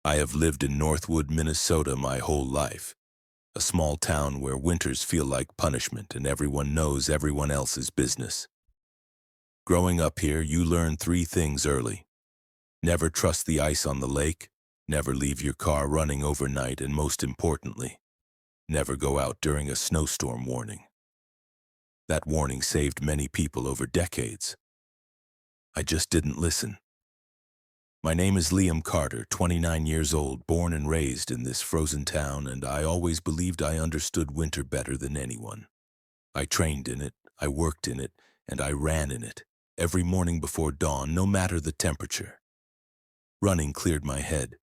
I have lived in Northwood, Minnesota my whole life, a small town where winters feel like punishment and everyone knows everyone else's business. Growing up here, you learn three things early. Never trust the ice on the lake, never leave your car running overnight, and most importantly, never go out during a snowstorm warning. That warning saved many people over decades. I just didn't listen. My name is Liam Carter, 29 years old, born and raised in this frozen town, and I always believed I understood winter better than anyone. I trained in it, I worked in it, and I ran in it, every morning before dawn, no matter the temperature. Running cleared my head.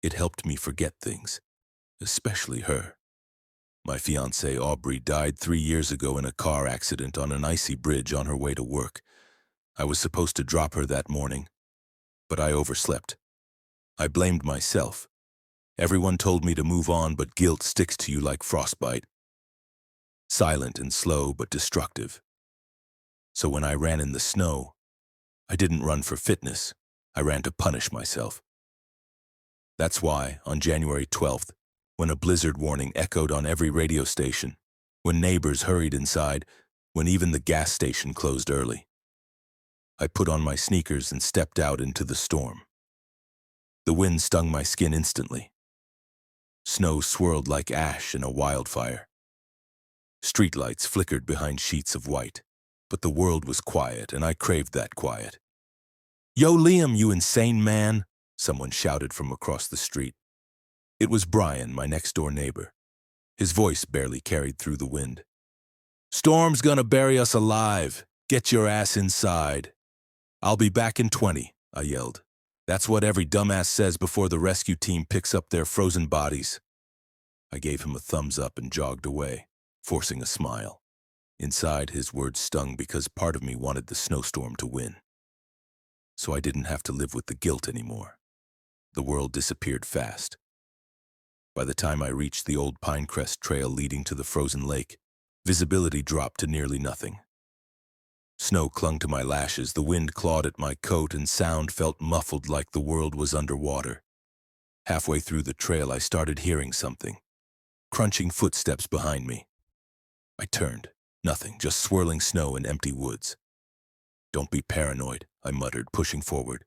It helped me forget things, especially her. My fiancée, Aubrey, died 3 years ago in a car accident on an icy bridge on her way to work. I was supposed to drop her that morning, but I overslept. I blamed myself. Everyone told me to move on, but guilt sticks to you like frostbite. Silent and slow, but destructive. So when I ran in the snow, I didn't run for fitness. I ran to punish myself. That's why, on January 12th, when a blizzard warning echoed on every radio station, when neighbors hurried inside, when even the gas station closed early, I put on my sneakers and stepped out into the storm. The wind stung my skin instantly. Snow swirled like ash in a wildfire. Streetlights flickered behind sheets of white, but the world was quiet, and I craved that quiet. "Yo, Liam, you insane man!" someone shouted from across the street. It was Brian, my next-door neighbor. His voice barely carried through the wind. "Storm's gonna bury us alive. Get your ass inside." "I'll be back in 20, I yelled. "That's what every dumbass says before the rescue team picks up their frozen bodies." I gave him a thumbs up and jogged away, forcing a smile. Inside, his words stung because part of me wanted the snowstorm to win. So I didn't have to live with the guilt anymore. The world disappeared fast. By the time I reached the old Pinecrest Trail leading to the frozen lake, visibility dropped to nearly nothing. Snow clung to my lashes, the wind clawed at my coat, and sound felt muffled like the world was underwater. Halfway through the trail, I started hearing something. Crunching footsteps behind me. I turned. Nothing, just swirling snow and empty woods. "Don't be paranoid," I muttered, pushing forward.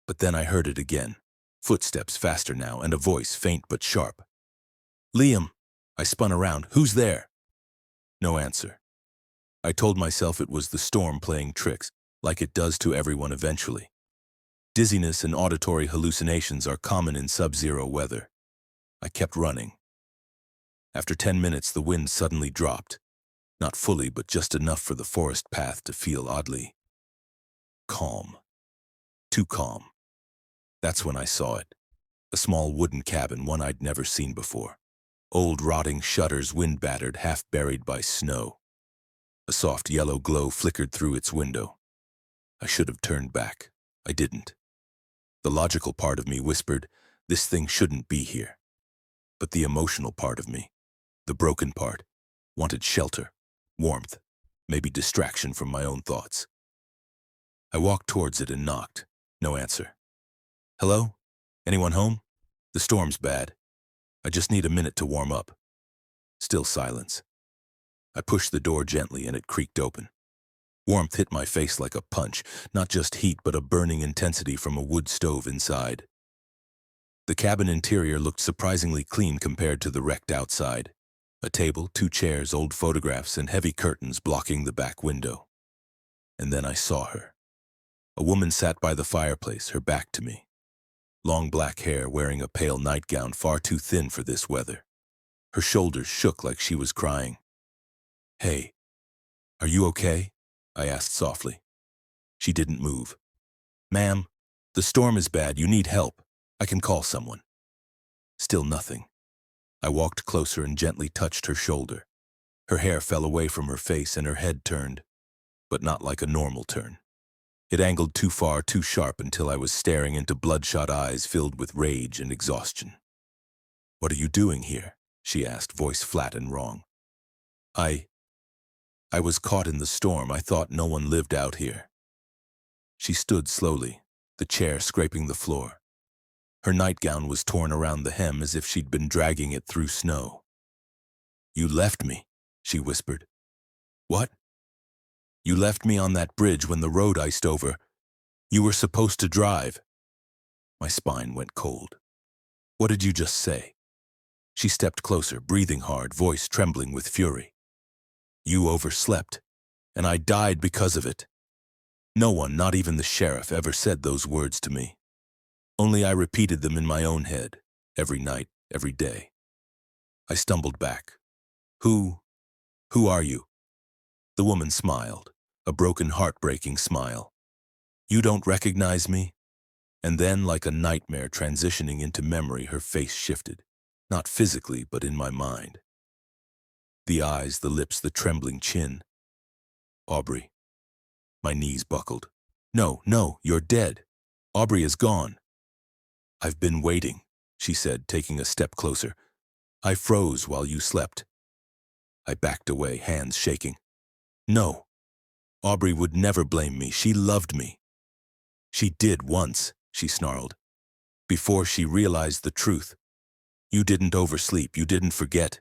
But then I heard it again. Footsteps faster now, and a voice, faint but sharp. "Liam!" I spun around. "Who's there?" No answer. I told myself it was the storm playing tricks, like it does to everyone eventually. Dizziness and auditory hallucinations are common in sub-zero weather. I kept running. After 10 minutes, the wind suddenly dropped. Not fully, but just enough for the forest path to feel oddly calm. Too calm. That's when I saw it. A small wooden cabin, one I'd never seen before. Old rotting shutters, wind-battered, half buried by snow. A soft yellow glow flickered through its window. I should have turned back. I didn't. The logical part of me whispered, this thing shouldn't be here. But the emotional part of me, the broken part, wanted shelter, warmth, maybe distraction from my own thoughts. I walked towards it and knocked. No answer. "Hello? Anyone home? The storm's bad. I just need a minute to warm up." Still silence. I pushed the door gently and it creaked open. Warmth hit my face like a punch, not just heat but a burning intensity from a wood stove inside. The cabin interior looked surprisingly clean compared to the wrecked outside. A table, 2 chairs, old photographs, and heavy curtains blocking the back window. And then I saw her. A woman sat by the fireplace, her back to me. Long black hair, wearing a pale nightgown far too thin for this weather. Her shoulders shook like she was crying. "Hey, are you okay?" I asked softly. She didn't move. "Ma'am, the storm is bad. You need help. I can call someone." Still nothing. I walked closer and gently touched her shoulder. Her hair fell away from her face and her head turned, but not like a normal turn. It angled too far, too sharp, until I was staring into bloodshot eyes filled with rage and exhaustion. "What are you doing here?" she asked, voice flat and wrong. I was caught in the storm. I thought no one lived out here." She stood slowly, the chair scraping the floor. Her nightgown was torn around the hem as if she'd been dragging it through snow. "You left me," she whispered. "What?" "You left me on that bridge when the road iced over. You were supposed to drive." My spine went cold. "What did you just say?" She stepped closer, breathing hard, voice trembling with fury. "You overslept, and I died because of it." No one, not even the sheriff, ever said those words to me. Only I repeated them in my own head, every night, every day. I stumbled back. Who are you?" The woman smiled, a broken, heartbreaking smile. "You don't recognize me?" And then, like a nightmare transitioning into memory, her face shifted. Not physically, but in my mind. The eyes, the lips, the trembling chin. "Aubrey." My knees buckled. No, you're dead. Aubrey is gone." "I've been waiting," she said, taking a step closer. "I froze while you slept." I backed away, hands shaking. "No. Aubrey would never blame me. She loved me." "She did once," she snarled, "before she realized the truth. You didn't oversleep. You didn't forget.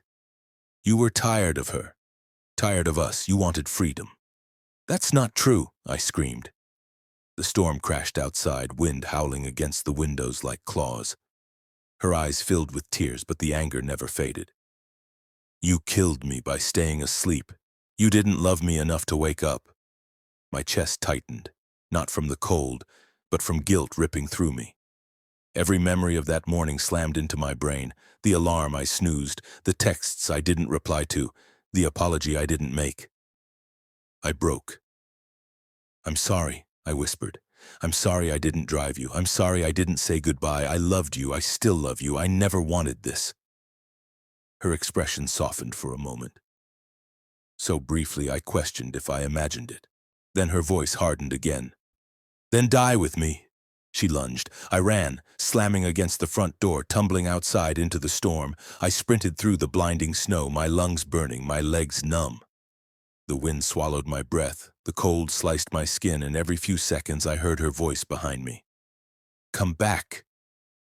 You were tired of her. Tired of us. You wanted freedom." "That's not true," I screamed. The storm crashed outside, wind howling against the windows like claws. Her eyes filled with tears, but the anger never faded. "You killed me by staying asleep. You didn't love me enough to wake up." My chest tightened, not from the cold, but from guilt ripping through me. Every memory of that morning slammed into my brain, the alarm I snoozed, the texts I didn't reply to, the apology I didn't make. I broke. "I'm sorry," I whispered. "I'm sorry I didn't drive you. I'm sorry I didn't say goodbye. I loved you. I still love you. I never wanted this." Her expression softened for a moment. So briefly I questioned if I imagined it. Then her voice hardened again. "Then die with me." She lunged. I ran, slamming against the front door, tumbling outside into the storm. I sprinted through the blinding snow, my lungs burning, my legs numb. The wind swallowed my breath, the cold sliced my skin, and every few seconds I heard her voice behind me. "Come back.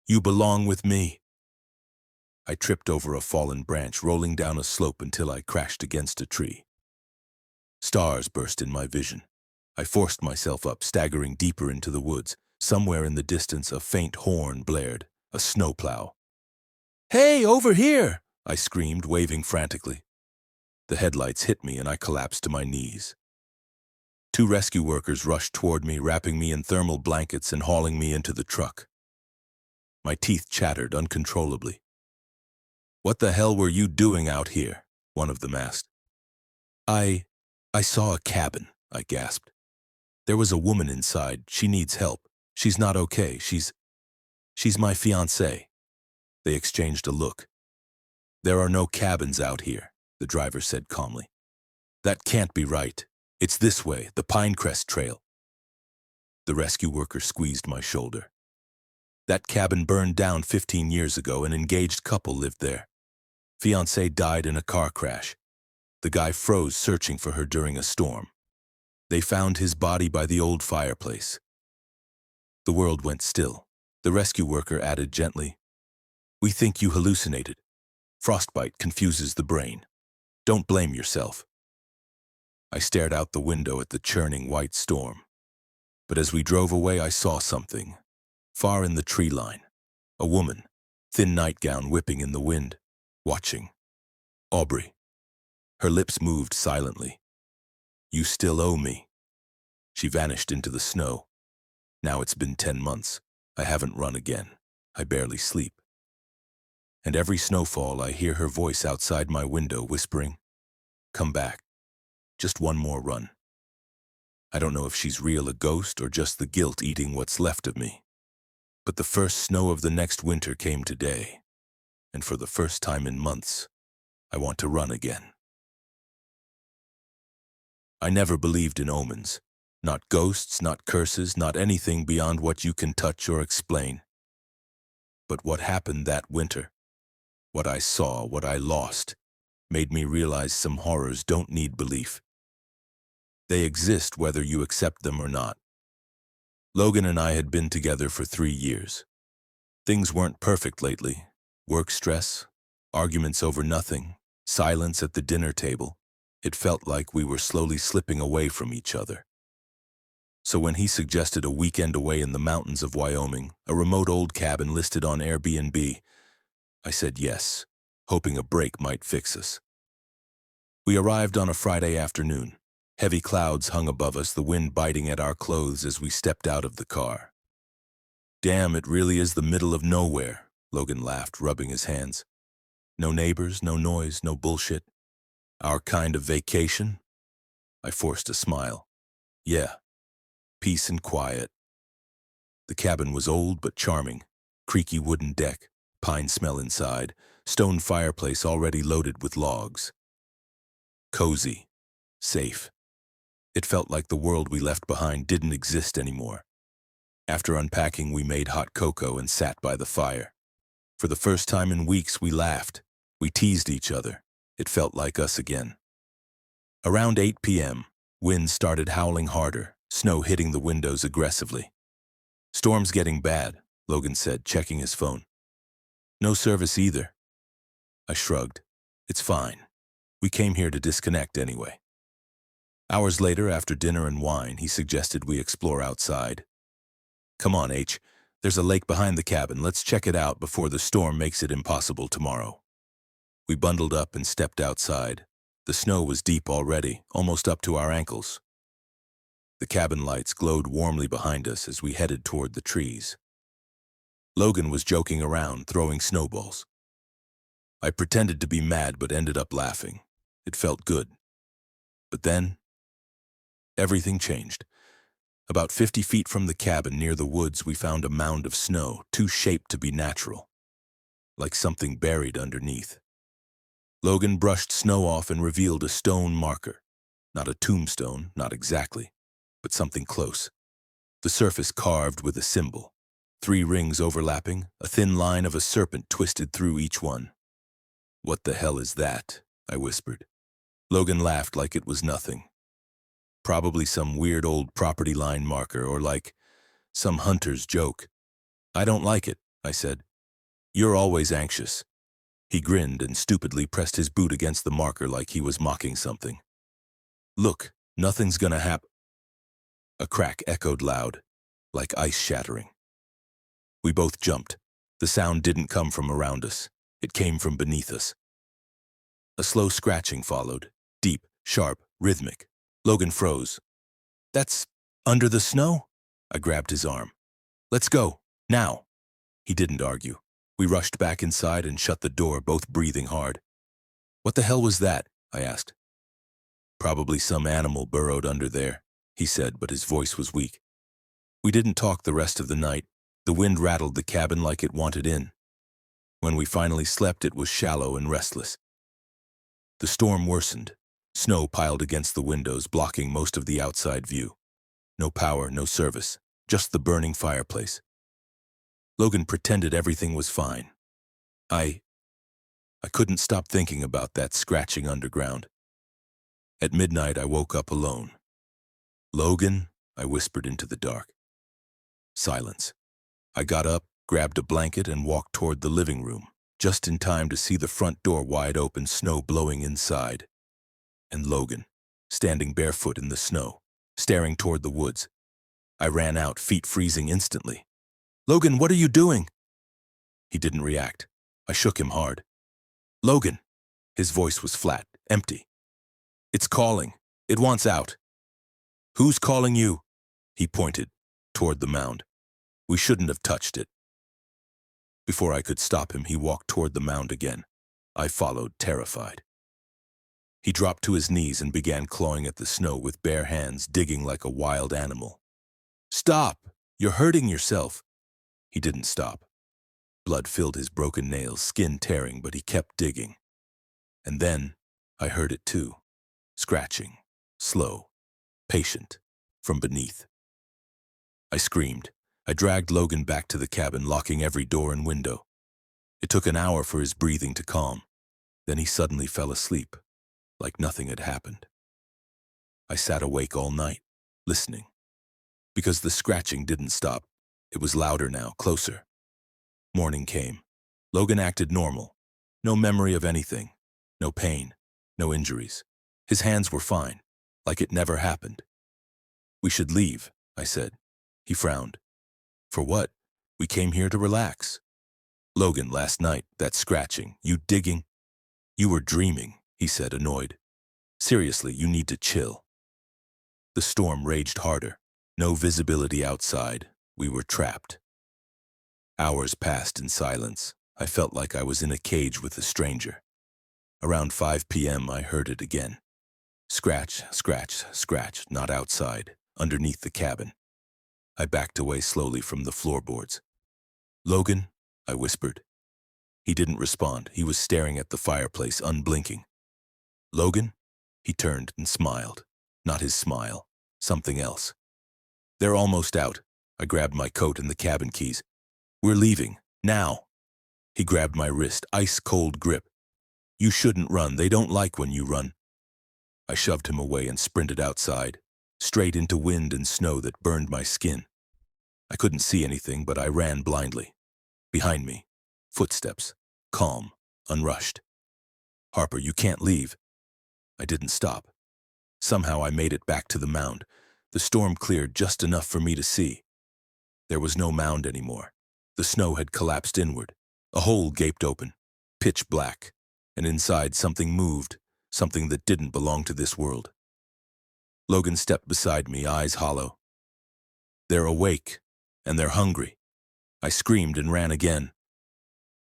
You belong with me." I tripped over a fallen branch, rolling down a slope until I crashed against a tree. Stars burst in my vision. I forced myself up, staggering deeper into the woods. Somewhere in the distance, a faint horn blared, a snowplow. "Hey, over here!" I screamed, waving frantically. The headlights hit me and I collapsed to my knees. Two rescue workers rushed toward me, wrapping me in thermal blankets and hauling me into the truck. My teeth chattered uncontrollably. "What the hell were you doing out here?" one of them asked. I saw a cabin," I gasped. "There was a woman inside. She needs help. She's not okay. She's my fiancée." They exchanged a look. "There are no cabins out here," the driver said calmly. "That can't be right. It's this way, the Pinecrest Trail." The rescue worker squeezed my shoulder. "That cabin burned down 15 years ago. An engaged couple lived there. Fiancé died in a car crash. The guy froze searching for her during a storm. They found his body by the old fireplace." The world went still. The rescue worker added gently, "We think you hallucinated. Frostbite confuses the brain. Don't blame yourself." I stared out the window at the churning white storm. But as we drove away, I saw something. Far in the tree line, a woman, thin nightgown whipping in the wind, watching. Aubrey. Her lips moved silently. "You still owe me." She vanished into the snow. Now it's been 10 months. I haven't run again. I barely sleep. And every snowfall, I hear her voice outside my window whispering, "Come back. Just one more run." I don't know if she's real, a ghost, or just the guilt eating what's left of me. But the first snow of the next winter came today. And for the first time in months, I want to run again. I never believed in omens. Not ghosts, not curses, not anything beyond what you can touch or explain. But what happened that winter, what I saw, what I lost, made me realize some horrors don't need belief. They exist whether you accept them or not. Logan and I had been together for 3 years. Things weren't perfect lately. Work stress, arguments over nothing, silence at the dinner table. It felt like we were slowly slipping away from each other. So when he suggested a weekend away in the mountains of Wyoming, a remote old cabin listed on Airbnb, I said yes, hoping a break might fix us. We arrived on a Friday afternoon. Heavy clouds hung above us, the wind biting at our clothes as we stepped out of the car. Damn, it really is the middle of nowhere, Logan laughed, rubbing his hands. No neighbors, no noise, no bullshit. Our kind of vacation? I forced a smile. Yeah, peace and quiet. The cabin was old but charming. Creaky wooden deck, pine smell inside, stone fireplace already loaded with logs. Cozy, safe. It felt like the world we left behind didn't exist anymore. After unpacking, we made hot cocoa and sat by the fire. For the first time in weeks, we laughed. We teased each other. It felt like us again. Around 8 p.m., wind started howling harder, snow hitting the windows aggressively. Storm's getting bad, Logan said, checking his phone. No service either. I shrugged. It's fine. We came here to disconnect anyway. Hours later, after dinner and wine, he suggested we explore outside. Come on, H. There's a lake behind the cabin. Let's check it out before the storm makes it impossible tomorrow. We bundled up and stepped outside. The snow was deep already, almost up to our ankles. The cabin lights glowed warmly behind us as we headed toward the trees. Logan was joking around, throwing snowballs. I pretended to be mad but ended up laughing. It felt good. But then, everything changed. About 50 feet from the cabin near the woods, we found a mound of snow, too shaped to be natural, like something buried underneath. Logan brushed snow off and revealed a stone marker. Not a tombstone, not exactly, but something close. The surface carved with a symbol. 3 rings overlapping, a thin line of a serpent twisted through each one. What the hell is that? I whispered. Logan laughed like it was nothing. Probably some weird old property line marker or like some hunter's joke. I don't like it, I said. You're always anxious. He grinned and stupidly pressed his boot against the marker like he was mocking something. Look, nothing's gonna happen. A crack echoed loud, like ice shattering. We both jumped. The sound didn't come from around us. It came from beneath us. A slow scratching followed, deep, sharp, rhythmic. Logan froze. That's under the snow? I grabbed his arm. Let's go, now. He didn't argue. We rushed back inside and shut the door, both breathing hard. What the hell was that? I asked. Probably some animal burrowed under there, he said, but his voice was weak. We didn't talk the rest of the night. The wind rattled the cabin like it wanted in. When we finally slept, it was shallow and restless. The storm worsened. Snow piled against the windows, blocking most of the outside view. No power, no service, just the burning fireplace. Logan pretended everything was fine. I couldn't stop thinking about that scratching underground. At midnight, I woke up alone. Logan, I whispered into the dark. Silence. I got up, grabbed a blanket, and walked toward the living room, just in time to see the front door wide open, snow blowing inside. And Logan, standing barefoot in the snow, staring toward the woods. I ran out, feet freezing instantly. Logan, what are you doing? He didn't react. I shook him hard. Logan. His voice was flat, empty. It's calling. It wants out. Who's calling you? He pointed toward the mound. We shouldn't have touched it. Before I could stop him, he walked toward the mound again. I followed, terrified. He dropped to his knees and began clawing at the snow with bare hands, digging like a wild animal. Stop! You're hurting yourself. He didn't stop. Blood filled his broken nails, skin tearing, but he kept digging. And then I heard it too. Scratching, slow, patient, from beneath. I screamed. I dragged Logan back to the cabin, locking every door and window. It took an hour for his breathing to calm. Then he suddenly fell asleep, like nothing had happened. I sat awake all night, listening. Because the scratching didn't stop. It was louder now, closer. Morning came. Logan acted normal. No memory of anything. No pain. No injuries. His hands were fine, like it never happened. "We should leave," I said. He frowned. "For what? We came here to relax." "Logan, last night, that scratching, you digging?" "You were dreaming," he said, annoyed. "Seriously, you need to chill." The storm raged harder. No visibility outside. We were trapped. Hours passed in silence. I felt like I was in a cage with a stranger. Around 5 p.m. I heard it again. Scratch, scratch, scratch, not outside, underneath the cabin. I backed away slowly from the floorboards. "Logan," I whispered. He didn't respond. He was staring at the fireplace, unblinking. "Logan?" He turned and smiled. Not his smile. Something else. "They're almost out." I grabbed my coat and the cabin keys. "We're leaving. Now." He grabbed my wrist, ice-cold grip. "You shouldn't run. They don't like when you run." I shoved him away and sprinted outside, straight into wind and snow that burned my skin. I couldn't see anything, but I ran blindly. Behind me, footsteps, calm, unrushed. "Harper, you can't leave." I didn't stop. Somehow I made it back to the mound. The storm cleared just enough for me to see. There was no mound anymore. The snow had collapsed inward. A hole gaped open, pitch black, and inside something moved, something that didn't belong to this world. Logan stepped beside me, eyes hollow. "They're awake, and they're hungry." I screamed and ran again.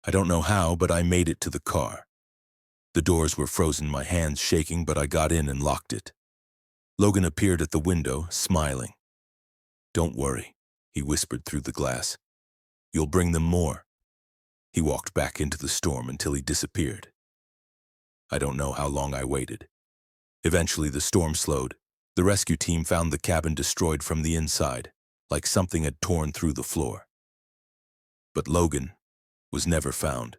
I don't know how, but I made it to the car. The doors were frozen, my hands shaking, but I got in and locked it. Logan appeared at the window, smiling. "Don't worry," he whispered through the glass. "You'll bring them more." He walked back into the storm until he disappeared. I don't know how long I waited. Eventually the storm slowed. The rescue team found the cabin destroyed from the inside, like something had torn through the floor. But Logan was never found.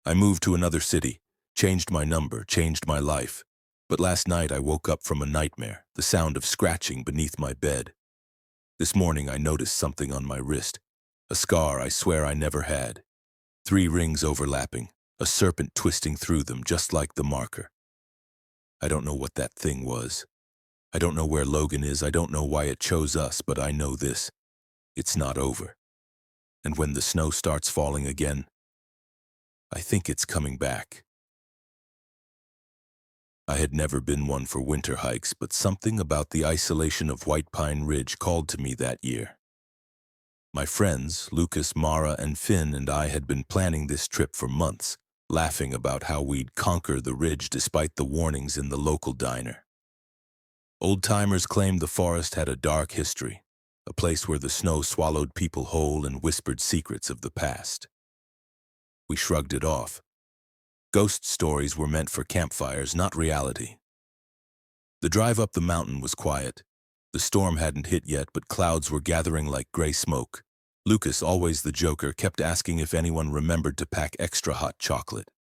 I moved to another city, changed my number, changed my life. But last night I woke up from a nightmare, the sound of scratching beneath my bed. This morning I noticed something on my wrist, a scar I swear I never had. 3 rings overlapping, a serpent twisting through them just like the marker. I don't know what that thing was. I don't know where Logan is, I don't know why it chose us, but I know this. It's not over. And when the snow starts falling again, I think it's coming back. I had never been one for winter hikes, but something about the isolation of White Pine Ridge called to me that year. My friends, Lucas, Mara, and Finn, and I had been planning this trip for months, laughing about how we'd conquer the ridge despite the warnings in the local diner. Old-timers claimed the forest had a dark history, a place where the snow swallowed people whole and whispered secrets of the past. We shrugged it off. Ghost stories were meant for campfires, not reality. The drive up the mountain was quiet. The storm hadn't hit yet, but clouds were gathering like gray smoke. Lucas, always the joker, kept asking if anyone remembered to pack extra hot chocolate.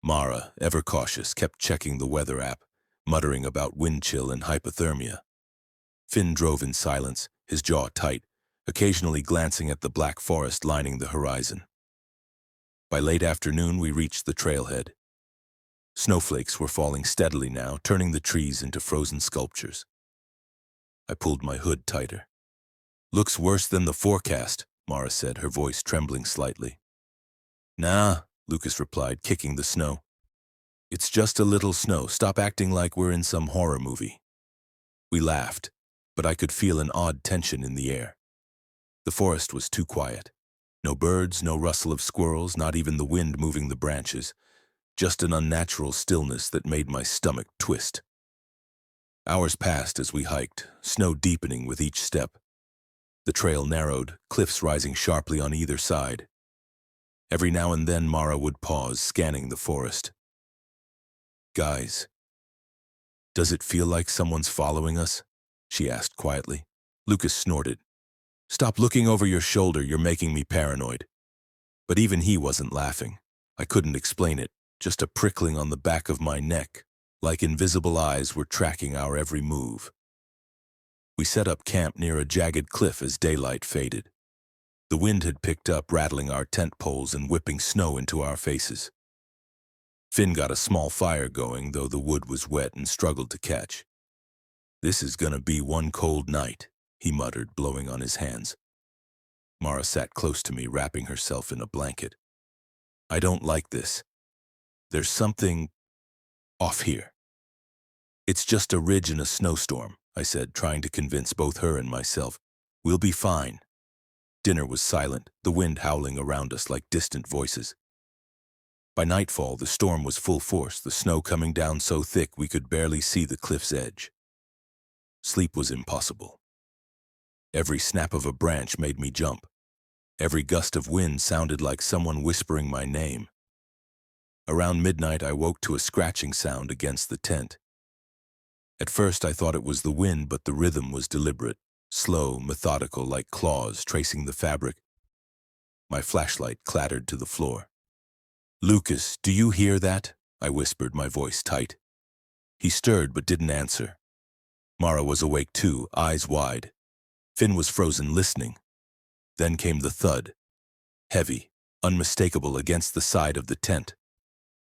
Mara, ever cautious, kept checking the weather app, muttering about wind chill and hypothermia. Finn drove in silence, his jaw tight, occasionally glancing at the black forest lining the horizon. By late afternoon, we reached the trailhead. Snowflakes were falling steadily now, turning the trees into frozen sculptures. I pulled my hood tighter. "Looks worse than the forecast," Mara said, her voice trembling slightly. "Nah," Lucas replied, kicking the snow. "It's just a little snow. Stop acting like we're in some horror movie." We laughed, but I could feel an odd tension in the air. The forest was too quiet. No birds, no rustle of squirrels, not even the wind moving the branches. Just an unnatural stillness that made my stomach twist. Hours passed as we hiked, snow deepening with each step. The trail narrowed, cliffs rising sharply on either side. Every now and then Mara would pause, scanning the forest. "Guys, does it feel like someone's following us?" she asked quietly. Lucas snorted. "Stop looking over your shoulder, you're making me paranoid." But even he wasn't laughing. I couldn't explain it, just a prickling on the back of my neck, like invisible eyes were tracking our every move. We set up camp near a jagged cliff as daylight faded. The wind had picked up, rattling our tent poles and whipping snow into our faces. Finn got a small fire going, though the wood was wet and struggled to catch. "This is gonna be one cold night," he muttered, blowing on his hands. Mara sat close to me, wrapping herself in a blanket. "I don't like this. There's something off here." "It's just a ridge in a snowstorm," I said, trying to convince both her and myself. "We'll be fine." Dinner was silent, the wind howling around us like distant voices. By nightfall, the storm was full force, the snow coming down so thick we could barely see the cliff's edge. Sleep was impossible. Every snap of a branch made me jump. Every gust of wind sounded like someone whispering my name. Around midnight, I woke to a scratching sound against the tent. At first, I thought it was the wind, but the rhythm was deliberate, slow, methodical, like claws tracing the fabric. My flashlight clattered to the floor. "Lucas, do you hear that?" I whispered, my voice tight. He stirred but didn't answer. Mara was awake too, eyes wide. Finn was frozen, listening. Then came the thud, heavy, unmistakable against the side of the tent.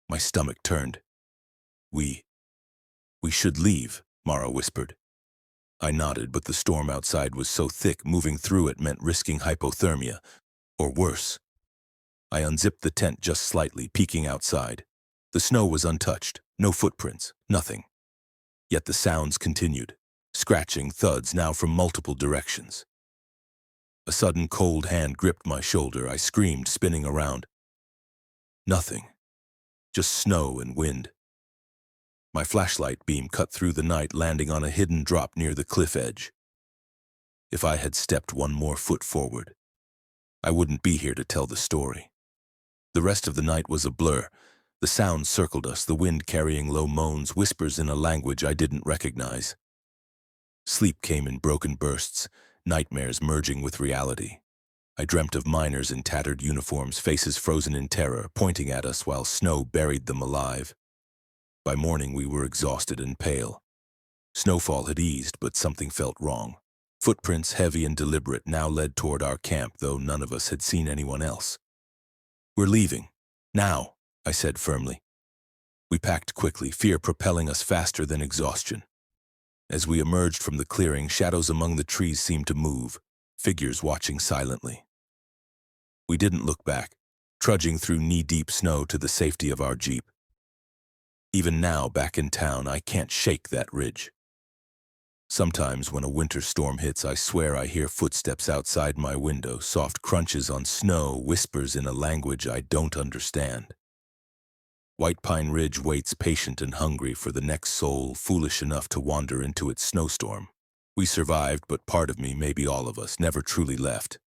My stomach turned. We should leave," Mara whispered. I nodded, but the storm outside was so thick, moving through it meant risking hypothermia, or worse. I unzipped the tent just slightly, peeking outside. The snow was untouched, no footprints, nothing. Yet the sounds continued, scratching thuds now from multiple directions. A sudden cold hand gripped my shoulder. I screamed, spinning around. Nothing, just snow and wind. My flashlight beam cut through the night, landing on a hidden drop near the cliff edge. If I had stepped one more foot forward, I wouldn't be here to tell the story. The rest of the night was a blur. The sounds circled us, the wind carrying low moans, whispers in a language I didn't recognize. Sleep came in broken bursts, nightmares merging with reality. I dreamt of miners in tattered uniforms, faces frozen in terror, pointing at us while snow buried them alive. By morning, we were exhausted and pale. Snowfall had eased, but something felt wrong. Footprints, heavy and deliberate, now led toward our camp, though none of us had seen anyone else. "We're leaving. Now," I said firmly. We packed quickly, fear propelling us faster than exhaustion. As we emerged from the clearing, shadows among the trees seemed to move, figures watching silently. We didn't look back, trudging through knee-deep snow to the safety of our Jeep. Even now, back in town, I can't shake that ridge. Sometimes when a winter storm hits, I swear I hear footsteps outside my window, soft crunches on snow, whispers in a language I don't understand. White Pine Ridge waits patient and hungry for the next soul foolish enough to wander into its snowstorm. We survived, but part of me, maybe all of us, never truly left.